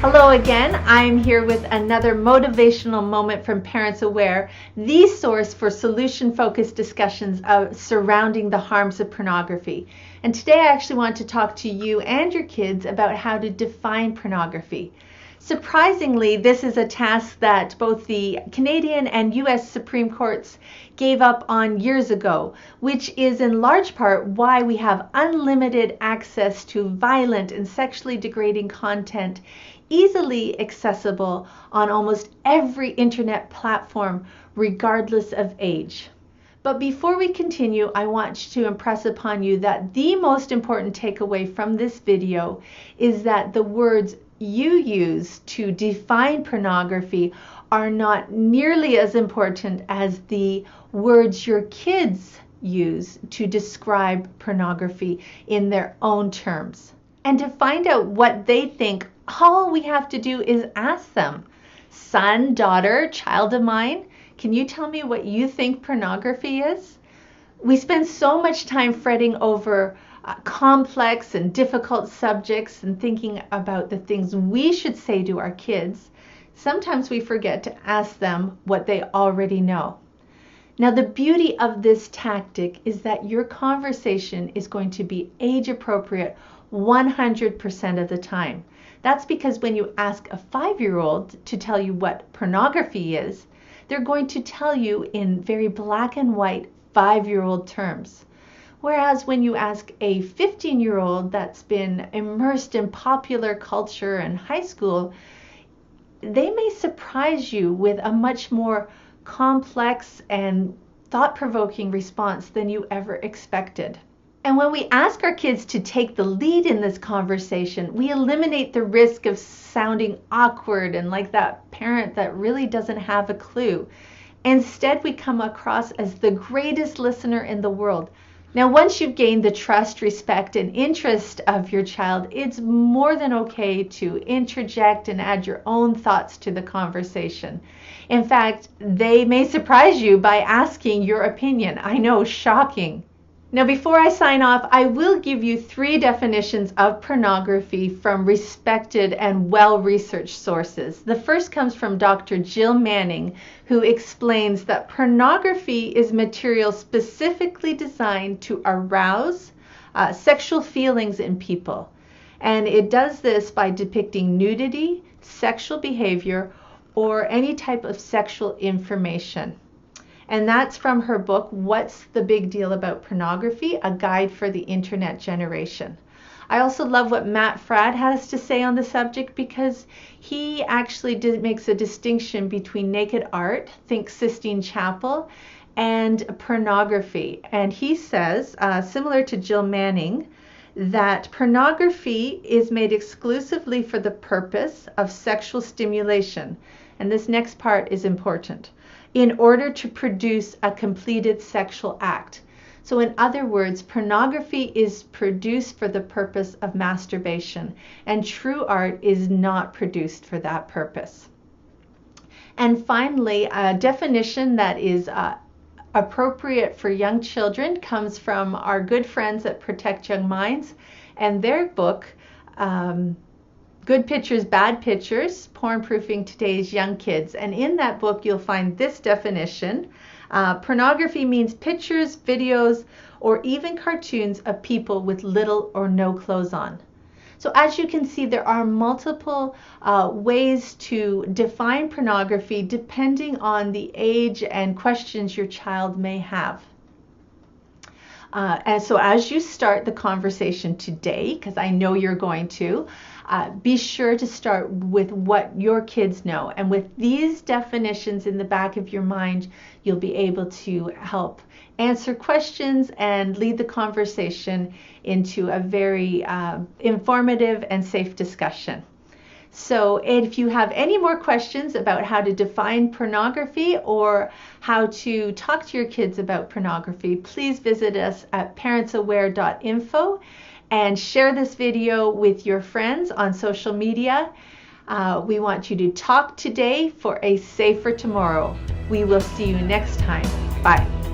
Hello again. I'm here with another motivational moment from Parents Aware, the source for solution-focused discussions surrounding the harms of pornography. And today I actually want to talk to you and your kids about how to define pornography. Surprisingly, this is a task that both the Canadian and US Supreme Courts gave up on years ago, which is in large part why we have unlimited access to violent and sexually degrading content easily accessible on almost every internet platform, regardless of age. But before we continue, I want to impress upon you that the most important takeaway from this video is that the words you use to define pornography are not nearly as important as the words your kids use to describe pornography in their own terms. And to find out what they think, all we have to do is ask them. Son, daughter, child of mine, can you tell me what you think pornography is? We spend so much time fretting over complex and difficult subjects and thinking about the things we should say to our kids. Sometimes we forget to ask them what they already know. Now, the beauty of this tactic is that your conversation is going to be age appropriate 100% of the time. That's because when you ask a 5-year-old to tell you what pornography is, they're going to tell you in very black and white 5-year-old terms. Whereas when you ask a 15-year-old that's been immersed in popular culture and high school, they may surprise you with a much more complex and thought-provoking response than you ever expected. And when we ask our kids to take the lead in this conversation, we eliminate the risk of sounding awkward and like that parent that really doesn't have a clue. Instead, we come across as the greatest listener in the world. Now, once you've gained the trust, respect, and interest of your child, it's more than okay to interject and add your own thoughts to the conversation. In fact, they may surprise you by asking your opinion. I know, shocking. Now, before I sign off, I will give you 3 definitions of pornography from respected and well-researched sources. The first comes from Dr. Jill Manning, who explains that pornography is material specifically designed to arouse sexual feelings in people. And it does this by depicting nudity, sexual behavior, or any type of sexual information. And that's from her book, What's the Big Deal About Pornography? A Guide for the Internet Generation. I also love what Matt Fradd has to say on the subject because he actually makes a distinction between naked art, think Sistine Chapel, and pornography. And he says, similar to Jill Manning, that pornography is made exclusively for the purpose of sexual stimulation. And this next part is important. In order to produce a completed sexual act. So in other words, pornography is produced for the purpose of masturbation, and true art is not produced for that purpose. And finally, a definition that is appropriate for young children comes from our good friends at Protect Young Minds and their book, Good Pictures, Bad Pictures, Porn-Proofing Today's Young Kids. And in that book, you'll find this definition. Pornography means pictures, videos, or even cartoons of people with little or no clothes on. So as you can see, there are multiple ways to define pornography depending on the age and questions your child may have. And so as you start the conversation today, because I know you're going to, be sure to start with what your kids know. And with these definitions in the back of your mind, you'll be able to help answer questions and lead the conversation into a very informative and safe discussion. So if you have any more questions about how to define pornography or how to talk to your kids about pornography, please visit us at parentsaware.info and share this video with your friends on social media. We want you to talk today for a safer tomorrow. We will see you next time. Bye.